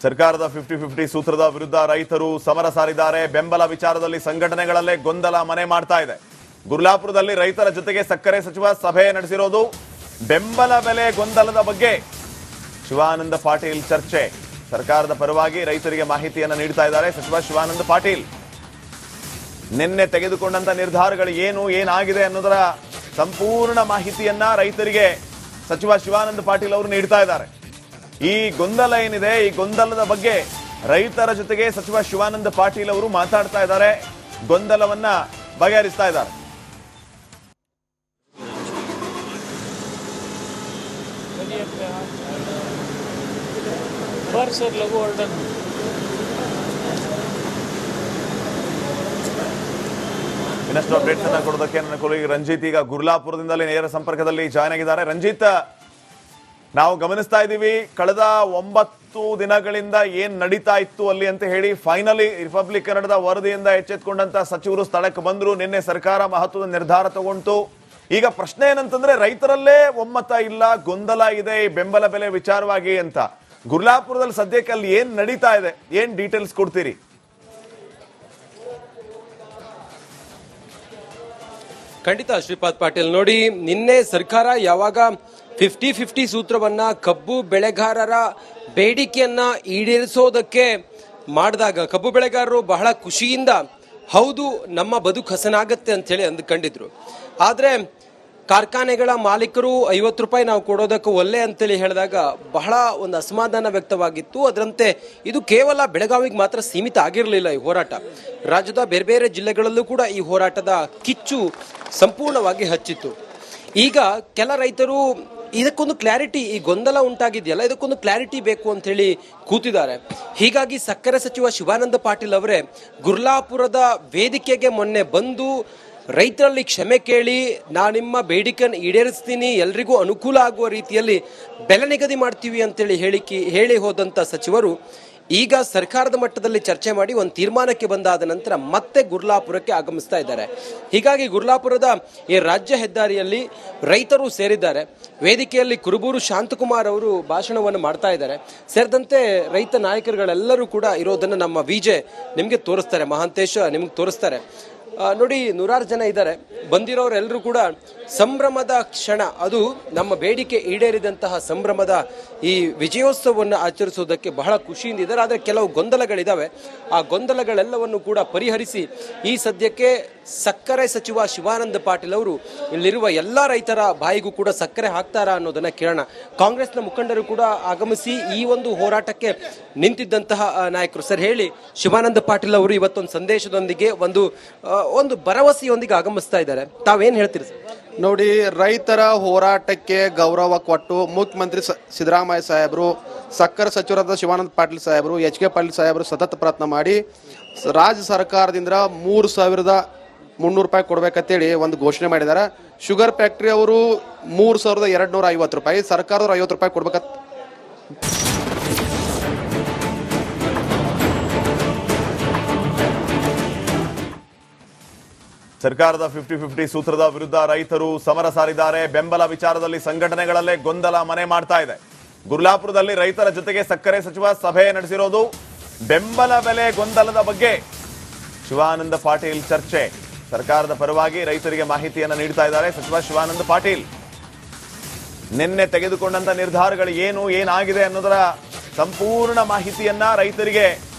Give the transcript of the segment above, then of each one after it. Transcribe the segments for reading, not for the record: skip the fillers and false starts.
ಸರ್ಕಾರದ 50-50 ಸೂತ್ರದ ವಿರುದ್ಧ ರೈತರು ಸಮರ ಸಾರಿದ್ದಾರೆ. ಬೆಂಬಲ ವಿಚಾರದಲ್ಲಿ ಸಂಘಟನೆಗಳಲ್ಲೇ ಗೊಂದಲ ಮನೆ ಮಾಡ್ತಾ ಇದೆ. ಗುರ್ಲಾಪುರದಲ್ಲಿ ರೈತರ ಜೊತೆಗೆ ಸಕ್ಕರೆ ಸಚಿವ ಸಭೆ ನಡೆಸಿರೋದು. ಬೆಂಬಲ ಬೆಲೆ ಗೊಂದಲದ ಬಗ್ಗೆ ಶಿವಾನಂದ ಪಾಟೀಲ್ ಚರ್ಚೆ. ಸರ್ಕಾರದ ಪರವಾಗಿ ರೈತರಿಗೆ ಮಾಹಿತಿಯನ್ನು ನೀಡ್ತಾ ಇದ್ದಾರೆ ಸಚಿವ ಶಿವಾನಂದ ಪಾಟೀಲ್. ನಿನ್ನೆ ತೆಗೆದುಕೊಂಡಂತ ನಿರ್ಧಾರಗಳು ಏನಾಗಿದೆ ಅನ್ನೋದರ ಸಂಪೂರ್ಣ ಮಾಹಿತಿಯನ್ನ ರೈತರಿಗೆ ಸಚಿವ ಶಿವಾನಂದ ಪಾಟೀಲ್ ಅವರು ನೀಡ್ತಾ ಇದ್ದಾರೆ. ಈ ಗೊಂದಲ ಏನಿದೆ, ಈ ಗೊಂದಲದ ಬಗ್ಗೆ ರೈತರ ಜೊತೆಗೆ ಸಚಿವ ಶಿವಾನಂದ ಪಾಟೀಲ್ ಅವರು ಮಾತಾಡ್ತಾ ಇದ್ದಾರೆ. ಗೊಂದಲವನ್ನ ಬಗೆಹರಿಸ್ತಾ ಇದ್ದಾರೆ. ಇನ್ನಷ್ಟು ಅಪ್ಡೇಟ್ಸ್ ಅನ್ನ ಕೊಡೋದಕ್ಕೆ ನನ್ನ ಕೊಲೀಗ್ ರಂಜಿತ್ ಈಗ ಗುರ್ಲಾಪುರದಿಂದಲೇ ನೇರ ಸಂಪರ್ಕದಲ್ಲಿ ಜಾಯ್ನ್ ಆಗಿದ್ದಾರೆ. ರಂಜಿತ್, ನಾವು ಗಮನಿಸ್ತಾ ಇದ್ದೀವಿ ಕಳೆದ 9 ದಿನಗಳಿಂದ ಏನ್ ನಡೀತಾ ಇತ್ತು ಅಲ್ಲಿ ಅಂತ ಹೇಳಿ ಫೈನಲಿ ರಿಪಬ್ಲಿಕ್ ಕನ್ನಡದ ವರದಿಯಿಂದ ಎಚ್ಚೆತ್ಕೊಂಡಂತ ಸಚಿವರು ಸ್ಥಳಕ್ಕೆ ಬಂದ್ರು. ನಿನ್ನೆ ಸರ್ಕಾರ ಮಹತ್ವದ ನಿರ್ಧಾರ ತಗೊಂಡು ಈಗ ಪ್ರಶ್ನೆ ಏನಂತಂದ್ರೆ ರೈತರಲ್ಲೇ ಒಮ್ಮತ ಇಲ್ಲ, ಗೊಂದಲ ಇದೆ ಈ ಬೆಂಬಲ ಬೆಲೆ ವಿಚಾರವಾಗಿ ಅಂತ. ಗುರ್ಲಾಪುರದಲ್ಲಿ ಸದ್ಯಕ್ಕೆ ಅಲ್ಲಿ ಏನ್ ನಡೀತಾ ಇದೆ, ಏನ್ ಡೀಟೇಲ್ಸ್ ಕೊಡ್ತೀರಿ? ಖಂಡಿತ ಶ್ರೀಪಾದ್ ಪಾಟೀಲ್, ನೋಡಿ ನಿನ್ನೆ ಸರ್ಕಾರ ಯಾವಾಗ 50-50 ಸೂತ್ರವನ್ನ ಕಬ್ಬು ಬೆಳೆಗಾರರ ಬೇಡಿಕೆಯನ್ನ ಈಡೇರಿಸೋದಕ್ಕೆ ಮಾಡಿದಾಗ ಕಬ್ಬು ಬೆಳೆಗಾರರು ಬಹಳ ಖುಷಿಯಿಂದ ಹೌದು ನಮ್ಮ ಬದುಕು ಹಸನಾಗತ್ತೆ ಅಂತ ಹೇಳಿ ಅಂದ್ಕೊಂಡಿದ್ರು. ಆದ್ರೆ ಕಾರ್ಖಾನೆಗಳ ಮಾಲೀಕರು 50 ರೂಪಾಯಿ ನಾವು ಕೊಡೋದಕ್ಕೆ ಒಲ್ಲೆ ಅಂತೇಳಿ ಹೇಳಿದಾಗ ಬಹಳ ಒಂದು ಅಸಮಾಧಾನ ವ್ಯಕ್ತವಾಗಿತ್ತು. ಅದರಂತೆ ಇದು ಕೇವಲ ಬೆಳಗಾವಿಗೆ ಮಾತ್ರ ಸೀಮಿತ ಆಗಿರಲಿಲ್ಲ ಈ ಹೋರಾಟ. ರಾಜ್ಯದ ಬೇರೆ ಬೇರೆ ಜಿಲ್ಲೆಗಳಲ್ಲೂ ಕೂಡ ಈ ಹೋರಾಟದ ಕಿಚ್ಚು ಸಂಪೂರ್ಣವಾಗಿ ಹಚ್ಚಿತ್ತು. ಈಗ ಕೆಲ ರೈತರು ಇದಕ್ಕೊಂದು ಕ್ಲಾರಿಟಿ, ಈ ಗೊಂದಲ ಉಂಟಾಗಿದೆಯಲ್ಲ ಇದಕ್ಕೊಂದು ಕ್ಲಾರಿಟಿ ಬೇಕು ಅಂತ ಹೇಳಿ ಕೂತಿದ್ದಾರೆ. ಹೀಗಾಗಿ ಸಕ್ಕರೆ ಸಚಿವ ಶಿವಾನಂದ ಪಾಟೀಲ್ ಅವರೇ ಗುರ್ಲಾಪುರದ ವೇದಿಕೆಗೆ ಮೊನ್ನೆ ಬಂದು ರೈತರಲ್ಲಿ ಕ್ಷಮೆ ಕೇಳಿ ನಿಮ್ಮ ಬೇಡಿಕೆಯನ್ನು ಈಡೇರಿಸ್ತೀನಿ, ಎಲ್ರಿಗೂ ಅನುಕೂಲ ಆಗುವ ರೀತಿಯಲ್ಲಿ ಬೆಲೆ ನಿಗದಿ ಮಾಡ್ತೀವಿ ಅಂತೇಳಿ ಹೇಳಿ ಹೋದಂಥ ಸಚಿವರು ಈಗ ಸರ್ಕಾರದ ಮಟ್ಟದಲ್ಲಿ ಚರ್ಚೆ ಮಾಡಿ ಒಂದು ತೀರ್ಮಾನಕ್ಕೆ ಬಂದಾದ ನಂತರ ಮತ್ತೆ ಗುರ್ಲಾಪುರಕ್ಕೆ ಆಗಮಿಸ್ತಾ ಇದ್ದಾರೆ. ಹೀಗಾಗಿ ಗುರ್ಲಾಪುರದ ಈ ರಾಜ್ಯ ಹೆದ್ದಾರಿಯಲ್ಲಿ ರೈತರು ಸೇರಿದ್ದಾರೆ. ವೇದಿಕೆಯಲ್ಲಿ ಕುರುಬೂರು ಶಾಂತಕುಮಾರ್ ಅವರು ಭಾಷಣವನ್ನು ಮಾಡ್ತಾ ಇದ್ದಾರೆ. ಸೇರಿದಂತೆ ರೈತ ನಾಯಕರುಗಳೆಲ್ಲರೂ ಕೂಡ ಇರೋದನ್ನು ನಮ್ಮ ವಿಜೆ ನಿಮಗೆ ತೋರಿಸ್ತಾರೆ, ಮಹಾಂತೇಶ ನಿಮ್ಗೆ ತೋರಿಸ್ತಾರೆ. ನೋಡಿ, 100 ಜನ ಇದ್ದಾರೆ. ಬಂದಿರೋರೆಲ್ಲರೂ ಕೂಡ ಸಂಭ್ರಮದ ಕ್ಷಣ, ಅದು ನಮ್ಮ ಬೇಡಿಕೆ ಈಡೇರಿದಂತಹ ಸಂಭ್ರಮದ ಈ ವಿಜಯೋತ್ಸವವನ್ನು ಆಚರಿಸೋದಕ್ಕೆ ಬಹಳ ಖುಷಿಯಿಂದ ಇದ್ದಾರೆ. ಆದರೆ ಕೆಲವು ಗೊಂದಲಗಳಿದ್ದಾವೆ. ಆ ಗೊಂದಲಗಳೆಲ್ಲವನ್ನು ಕೂಡ ಪರಿಹರಿಸಿ ಈ ಸದ್ಯಕ್ಕೆ ಸಕ್ಕರೆ ಸಚಿವ ಶಿವಾನಂದ ಪಾಟೀಲ್ ಅವರು ಇಲ್ಲಿರುವ ಎಲ್ಲ ರೈತರ ಬಾಯಿಗೂ ಕೂಡ ಸಕ್ಕರೆ ಹಾಕ್ತಾರಾ ಅನ್ನೋದನ್ನ ಕೇಳೋಣ. ಕಾಂಗ್ರೆಸ್ನ ಮುಖಂಡರು ಕೂಡ ಆಗಮಿಸಿ ಈ ಒಂದು ಹೋರಾಟಕ್ಕೆ ನಿಂತಿದ್ದಂತಹ ನಾಯಕರು. ಸರ್ ಹೇಳಿ, ಶಿವಾನಂದ ಪಾಟೀಲ್ ಅವರು ಇವತ್ತೊಂದು ಸಂದೇಶದೊಂದಿಗೆ ಒಂದು ಭರವಸೆಯೊಂದಿಗೆ ಆಗಮಿಸ್ತಾ ಇದ್ದಾರೆ, ತಾವೇನ್ ಹೇಳ್ತೀರಿ ಸರ್? ನೋಡಿ, ರೈತರ ಹೋರಾಟಕ್ಕೆ ಗೌರವ ಕೊಟ್ಟು ಮುಖ್ಯಮಂತ್ರಿ ಸಿದ್ದರಾಮಯ್ಯ ಸಾಹೇಬರು, ಸಕ್ಕರೆ ಸಚಿವರಾದ ಶಿವಾನಂದ ಪಾಟೀಲ್ ಸಾಹೇಬರು, ಎಚ್ ಕೆ ಪಾಟೀಲ್ ಸಾಹೇಬರು ಸತತ ಪ್ರಯತ್ನ ಮಾಡಿ ರಾಜ್ಯ ಸರ್ಕಾರದಿಂದ 3,300 ರೂಪಾಯಿ ಕೊಡ್ಬೇಕಂತೇಳಿ ಒಂದು ಘೋಷಣೆ ಮಾಡಿದ್ದಾರೆ. ಶುಗರ್ ಫ್ಯಾಕ್ಟ್ರಿ ಅವರು 3,250 ರೂಪಾಯಿ, ಸರ್ಕಾರದವ್ರು 50 ರೂಪಾಯಿ ಕೊಡ್ಬೇಕಂತ. ಸರ್ಕಾರದ 50-50 ಸೂತ್ರದ ವಿರುದ್ಧ ರೈತರು ಸಮರ ಸಾರಿದ್ದಾರೆ. ಬೆಂಬಲ ವಿಚಾರದಲ್ಲಿ ಸಂಘಟನೆಗಳಲ್ಲೇ ಗೊಂದಲ ಮನೆ ಮಾಡ್ತಾ ಇದೆ. ಗುರ್ಲಾಪುರದಲ್ಲಿ ರೈತರ ಜೊತೆಗೆ ಸಕ್ಕರೆ ಸಚಿವ ಸಭೆ ನಡೆಸಿರೋದು. ಬೆಂಬಲ ಬೆಲೆ ಗೊಂದಲದ ಬಗ್ಗೆ ಶಿವಾನಂದ ಪಾಟೀಲ್ ಚರ್ಚೆ. ಸರ್ಕಾರದ ಪರವಾಗಿ ರೈತರಿಗೆ ಮಾಹಿತಿಯನ್ನು ನೀಡ್ತಾ ಇದ್ದಾರೆ ಸಚಿವ ಶಿವಾನಂದ ಪಾಟೀಲ್. ನಿನ್ನೆ ತೆಗೆದುಕೊಂಡಂತ ನಿರ್ಧಾರಗಳು ಏನಾಗಿದೆ ಅನ್ನೋದರ ಸಂಪೂರ್ಣ ಮಾಹಿತಿಯನ್ನ ರೈತರಿಗೆ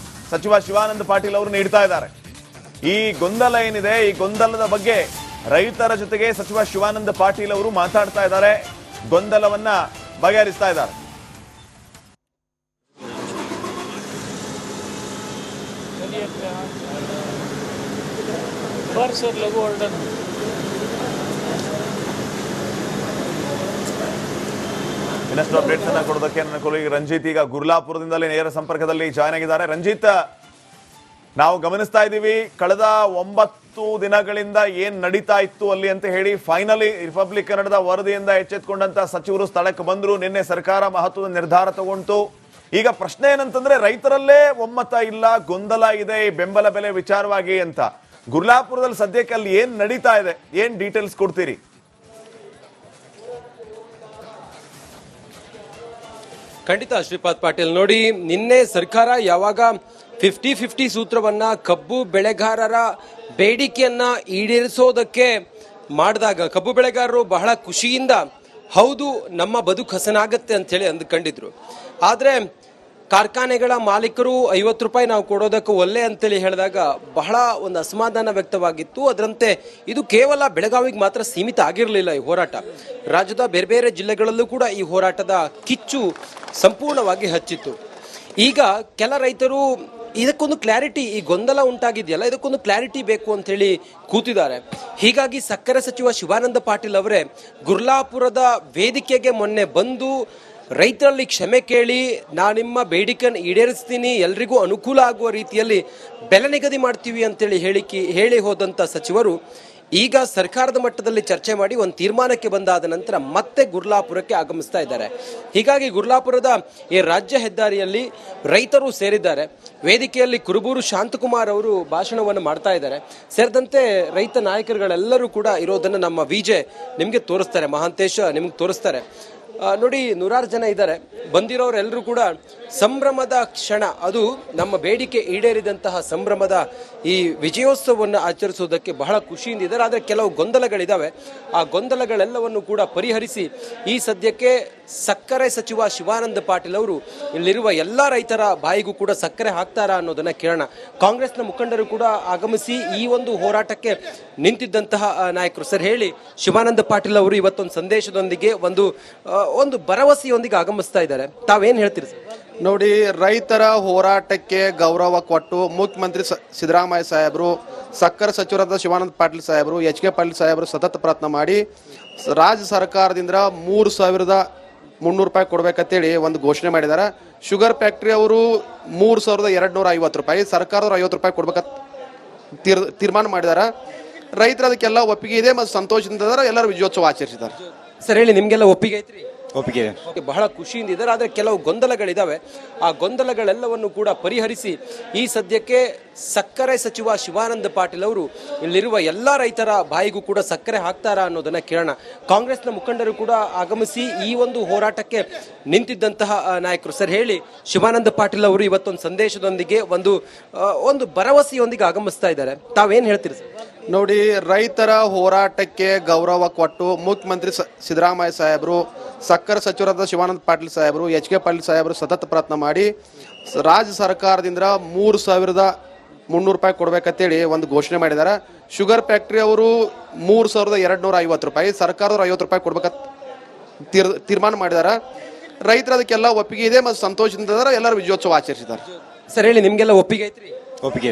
ಸಚಿವ ಶಿವಾನಂದ ಪಾಟೀಲ್ ಅವರು ನೀಡ್ತಾ ಇದ್ದಾರೆ. ಈ ಗೊಂದಲ ಏನಿದೆ, ಈ ಗೊಂದಲದ ಬಗ್ಗೆ ರೈತರ ಜೊತೆಗೆ ಸಚಿವ ಶಿವಾನಂದ ಪಾಟೀಲ್ ಅವರು ಮಾತಾಡ್ತಾ ಇದ್ದಾರೆ. ಗೊಂದಲವನ್ನ ಬಗೆಹರಿಸ್ತಾ ಇದ್ದಾರೆ. ಇನ್ನಷ್ಟು ಅಪ್ಡೇಟ್ಸ್ ಅನ್ನ ಕೊಡೋದಕ್ಕೆ ನನ್ನ ಕೊಲೀಗ್ ರಂಜಿತ್ ಈಗ ಗುರ್ಲಾಪುರದಿಂದಲೇ ನೇರ ಸಂಪರ್ಕದಲ್ಲಿ ಜಾಯ್ನ್ ಆಗಿದ್ದಾರೆ. ರಂಜಿತ್, ನಾವು ಗಮನಿಸ್ತಾ ಇದ್ದೀವಿ ಕಳೆದ 9 ದಿನಗಳಿಂದ ಏನ್ ನಡೀತಾ ಇತ್ತು ಅಲ್ಲಿ ಅಂತ ಹೇಳಿ ಫೈನಲಿ ರಿಪಬ್ಲಿಕ್ ಕನ್ನಡದ ವರದಿಯಿಂದ ಎಚ್ಚೆತ್ಕೊಂಡಂತ ಸಚಿವರು ಸ್ಥಳಕ್ಕೆ ಬಂದ್ರು. ನಿನ್ನೆ ಸರ್ಕಾರ ಮಹತ್ವದ ನಿರ್ಧಾರ ತಗೊಂಡು ಈಗ ಪ್ರಶ್ನೆ ಏನಂತಂದ್ರೆ ರೈತರಲ್ಲೇ ಒಮ್ಮತ ಇಲ್ಲ, ಗೊಂದಲ ಇದೆ ಈ ಬೆಂಬಲ ಬೆಲೆ ವಿಚಾರವಾಗಿ ಅಂತ. ಗುರ್ಲಾಪುರದಲ್ಲಿ ಸದ್ಯಕ್ಕೆ ಅಲ್ಲಿ ಏನ್ ನಡೀತಾ ಇದೆ, ಏನ್ ಡೀಟೇಲ್ಸ್ ಕೊಡ್ತೀರಿ? ಖಂಡಿತ ಶ್ರೀಪಾದ್ ಪಾಟೀಲ್, ನೋಡಿ ನಿನ್ನೆ ಸರ್ಕಾರ ಯಾವಾಗ 50-50 ಸೂತ್ರವನ್ನ ಕಬ್ಬು ಬೆಳೆಗಾರರ ಬೇಡಿಕೆಯನ್ನ ಈಡೇರಿಸೋದಕ್ಕೆ ಮಾಡಿದಾಗ ಕಬ್ಬು ಬೆಳೆಗಾರರು ಬಹಳ ಖುಷಿಯಿಂದ ಹೌದು ನಮ್ಮ ಬದುಕು ಹಸನಾಗತ್ತೆ ಅಂತ ಹೇಳಿ ಅಂದ್ಕೊಂಡಿದ್ರು. ಆದ್ರೆ ಕಾರ್ಖಾನೆಗಳ ಮಾಲೀಕರು 50 ರೂಪಾಯಿ ನಾವು ಕೊಡೋದಕ್ಕೆ ಒಲ್ಲೆ ಅಂತೇಳಿ ಹೇಳಿದಾಗ ಬಹಳ ಒಂದು ಅಸಮಾಧಾನ ವ್ಯಕ್ತವಾಗಿತ್ತು. ಅದರಂತೆ ಇದು ಕೇವಲ ಬೆಳಗಾವಿಗೆ ಮಾತ್ರ ಸೀಮಿತ ಆಗಿರಲಿಲ್ಲ ಈ ಹೋರಾಟ. ರಾಜ್ಯದ ಬೇರೆ ಬೇರೆ ಜಿಲ್ಲೆಗಳಲ್ಲೂ ಕೂಡ ಈ ಹೋರಾಟದ ಕಿಚ್ಚು ಸಂಪೂರ್ಣವಾಗಿ ಹಚ್ಚಿತ್ತು. ಈಗ ಕೆಲ ರೈತರು ಇದಕ್ಕೊಂದು ಕ್ಲಾರಿಟಿ, ಈ ಗೊಂದಲ ಉಂಟಾಗಿದೆಯಲ್ಲ ಇದಕ್ಕೊಂದು ಕ್ಲಾರಿಟಿ ಬೇಕು ಅಂತ ಹೇಳಿ ಕೂತಿದ್ದಾರೆ. ಹೀಗಾಗಿ ಸಕ್ಕರೆ ಸಚಿವ ಶಿವಾನಂದ ಪಾಟೀಲ್ ಅವರೇ ಗುರ್ಲಾಪುರದ ವೇದಿಕೆಗೆ ಮೊನ್ನೆ ಬಂದು ರೈತರಲ್ಲಿ ಕ್ಷಮೆ ಕೇಳಿ ನಿಮ್ಮ ಬೇಡಿಕೆಯನ್ನು ಈಡೇರಿಸ್ತೀನಿ, ಎಲ್ರಿಗೂ ಅನುಕೂಲ ಆಗುವ ರೀತಿಯಲ್ಲಿ ಬೆಲೆ ನಿಗದಿ ಮಾಡ್ತೀವಿ ಅಂತೇಳಿ ಹೇಳಿ ಹೋದಂಥ ಸಚಿವರು ಈಗ ಸರ್ಕಾರದ ಮಟ್ಟದಲ್ಲಿ ಚರ್ಚೆ ಮಾಡಿ ಒಂದು ತೀರ್ಮಾನಕ್ಕೆ ಬಂದಾದ ನಂತರ ಮತ್ತೆ ಗುರ್ಲಾಪುರಕ್ಕೆ ಆಗಮಿಸ್ತಾ ಇದ್ದಾರೆ. ಹೀಗಾಗಿ ಗುರ್ಲಾಪುರದ ಈ ರಾಜ್ಯ ಹೆದ್ದಾರಿಯಲ್ಲಿ ರೈತರು ಸೇರಿದ್ದಾರೆ. ವೇದಿಕೆಯಲ್ಲಿ ಕುರುಬೂರು ಶಾಂತಕುಮಾರ್ ಅವರು ಭಾಷಣವನ್ನು ಮಾಡ್ತಾ ಇದ್ದಾರೆ. ಸೇರಿದಂತೆ ರೈತ ನಾಯಕರುಗಳೆಲ್ಲರೂ ಕೂಡ ಇರೋದನ್ನು ನಮ್ಮ ವಿಜೆ ನಿಮಗೆ ತೋರಿಸ್ತಾರೆ, ಮಹಾಂತೇಶ ನಿಮ್ಗೆ ತೋರಿಸ್ತಾರೆ. ನೋಡಿ, ನೂರಾರು ಜನ ಇದ್ದಾರೆ. ಬಂದಿರೋರೆಲ್ಲರೂ ಕೂಡ ಸಂಭ್ರಮದ ಕ್ಷಣ, ಅದು ನಮ್ಮ ಬೇಡಿಕೆ ಈಡೇರಿದಂತಹ ಸಂಭ್ರಮದ ಈ ವಿಜಯೋತ್ಸವವನ್ನು ಆಚರಿಸುವುದಕ್ಕೆ ಬಹಳ ಖುಷಿಯಿಂದ ಇದ್ದಾರೆ. ಆದರೆ ಕೆಲವು ಗೊಂದಲಗಳಿದ್ದಾವೆ. ಆ ಗೊಂದಲಗಳೆಲ್ಲವನ್ನು ಕೂಡ ಪರಿಹರಿಸಿ ಈ ಸದ್ಯಕ್ಕೆ ಸಕ್ಕರೆ ಸಚಿವ ಶಿವಾನಂದ ಪಾಟೀಲ್ ಅವರು ಇಲ್ಲಿರುವ ಎಲ್ಲ ರೈತರ ಬಾಯಿಗೂ ಕೂಡ ಸಕ್ಕರೆ ಹಾಕ್ತಾರಾ ಅನ್ನೋದನ್ನ ಕೇಳೋಣ. ಕಾಂಗ್ರೆಸ್ನ ಮುಖಂಡರು ಕೂಡ ಆಗಮಿಸಿ ಈ ಒಂದು ಹೋರಾಟಕ್ಕೆ ನಿಂತಿದ್ದಂತಹ ನಾಯಕರು. ಸರ್ ಹೇಳಿ, ಶಿವಾನಂದ ಪಾಟೀಲ್ ಅವರು ಇವತ್ತೊಂದು ಸಂದೇಶದೊಂದಿಗೆ ಒಂದು ಭರವಸೆಯೊಂದಿಗೆ ಆಗಮಿಸ್ತಾ ಇದ್ದಾರೆ, ತಾವೇನ್ ಹೇಳ್ತೀರಿ ಸರ್? ನೋಡಿ, ರೈತರ ಹೋರಾಟಕ್ಕೆ ಗೌರವ ಕೊಟ್ಟು ಮುಖ್ಯಮಂತ್ರಿ ಸಿದ್ದರಾಮಯ್ಯ ಸಾಹೇಬರು, ಸಕ್ಕರೆ ಸಚಿವರಾದ ಶಿವಾನಂದ ಪಾಟೀಲ್ ಸಾಹೇಬರು, ಎಚ್ ಕೆ ಪಾಟೀಲ್ ಸಾಹೇಬರು ಸತತ ಪ್ರಯತ್ನ ಮಾಡಿ ರಾಜ್ಯ ಸರ್ಕಾರದಿಂದ 3,300 ರೂಪಾಯಿ ಕೊಡ್ಬೇಕಂತೇಳಿ ಒಂದು ಘೋಷಣೆ ಮಾಡಿದ್ದಾರೆ. ಶುಗರ್ ಫ್ಯಾಕ್ಟ್ರಿ ಅವರು 3,250 ರೂಪಾಯಿ, ಸರ್ಕಾರದವ್ರು 50 ರೂಪಾಯಿ ಕೊಡ್ಬೇಕಂತ ತೀರ್ಮಾನ ಮಾಡಿದ್ದಾರೆ. ರೈತರ ಅದಕ್ಕೆಲ್ಲ ಒಪ್ಪಿಗೆ ಇದೆ ಮತ್ತು ಸಂತೋಷದಿಂದ ಎಲ್ಲರೂ ವಿಜಯೋತ್ಸವ ಆಚರಿಸಿದ್ದಾರೆ. ಸರ್ ಹೇಳಿ, ನಿಮ್ಗೆಲ್ಲ ಒಪ್ಪಿಗೆ ಐತ್ರಿ? ಒಪ್ಪಿಗೆ ಬಹಳ ಖುಷಿಯಿಂದ ಇದ್ದಾರೆ. ಆದರೆ ಕೆಲವು ಗೊಂದಲಗಳಿದ್ದಾವೆ. ಆ ಗೊಂದಲಗಳೆಲ್ಲವನ್ನು ಕೂಡ ಪರಿಹರಿಸಿ ಈ ಸದ್ಯಕ್ಕೆ ಸಕ್ಕರೆ ಸಚಿವ ಶಿವಾನಂದ ಪಾಟೀಲ್ ಅವರು ಇಲ್ಲಿರುವ ಎಲ್ಲ ರೈತರ ಬಾಯಿಗೂ ಕೂಡ ಸಕ್ಕರೆ ಹಾಕ್ತಾರಾ ಅನ್ನೋದನ್ನ ಕೇಳೋಣ. ಕಾಂಗ್ರೆಸ್ನ ಮುಖಂಡರು ಕೂಡ ಆಗಮಿಸಿ ಈ ಒಂದು ಹೋರಾಟಕ್ಕೆ ನಿಂತಿದ್ದಂತಹ ನಾಯಕರು. ಸರ್ ಹೇಳಿ, ಶಿವಾನಂದ ಪಾಟೀಲ್ ಅವರು ಇವತ್ತೊಂದು ಸಂದೇಶದೊಂದಿಗೆ ಒಂದು ಭರವಸೆಯೊಂದಿಗೆ ಆಗಮಿಸ್ತಾ ಇದ್ದಾರೆ, ತಾವೇನ್ ಹೇಳ್ತೀರಿ ಸರ್? ನೋಡಿ, ರೈತರ ಹೋರಾಟಕ್ಕೆ ಗೌರವ ಕೊಟ್ಟು ಮುಖ್ಯಮಂತ್ರಿ ಸಿದ್ದರಾಮಯ್ಯ ಸಾಹೇಬರು, ಸಕ್ಕರೆ ಸಚಿವರಾದ ಶಿವಾನಂದ ಪಾಟೀಲ್ ಸಾಹೇಬರು, ಎಚ್ ಕೆ ಪಾಟೀಲ್ ಸಾಹೇಬರು ಸತತ ಪ್ರಯತ್ನ ಮಾಡಿ ರಾಜ್ಯ ಸರ್ಕಾರದಿಂದ 3,300 ರೂಪಾಯಿ ಕೊಡ್ಬೇಕಂತೇಳಿ ಒಂದು ಘೋಷಣೆ ಮಾಡಿದ್ದಾರೆ. ಶುಗರ್ ಫ್ಯಾಕ್ಟ್ರಿ ಅವರು 3,250 ರೂಪಾಯಿ, ಸರ್ಕಾರದವ್ರು 50 ರೂಪಾಯಿ ಕೊಡ್ಬೇಕಂತ ತೀರ್ಮಾನ ಮಾಡಿದ್ದಾರೆ. ರೈತರ ಅದಕ್ಕೆಲ್ಲ ಒಪ್ಪಿಗೆ ಇದೆ ಮತ್ತು ಸಂತೋಷದಿಂದ ಎಲ್ಲರೂ ವಿಜಯೋತ್ಸವ ಆಚರಿಸಿದ್ದಾರೆ. ಸರ್ ಹೇಳಿ, ನಿಮ್ಗೆಲ್ಲ ಒಪ್ಪಿಗೆ ಐತ್ರಿ? ಒಪ್ಪಿಗೆ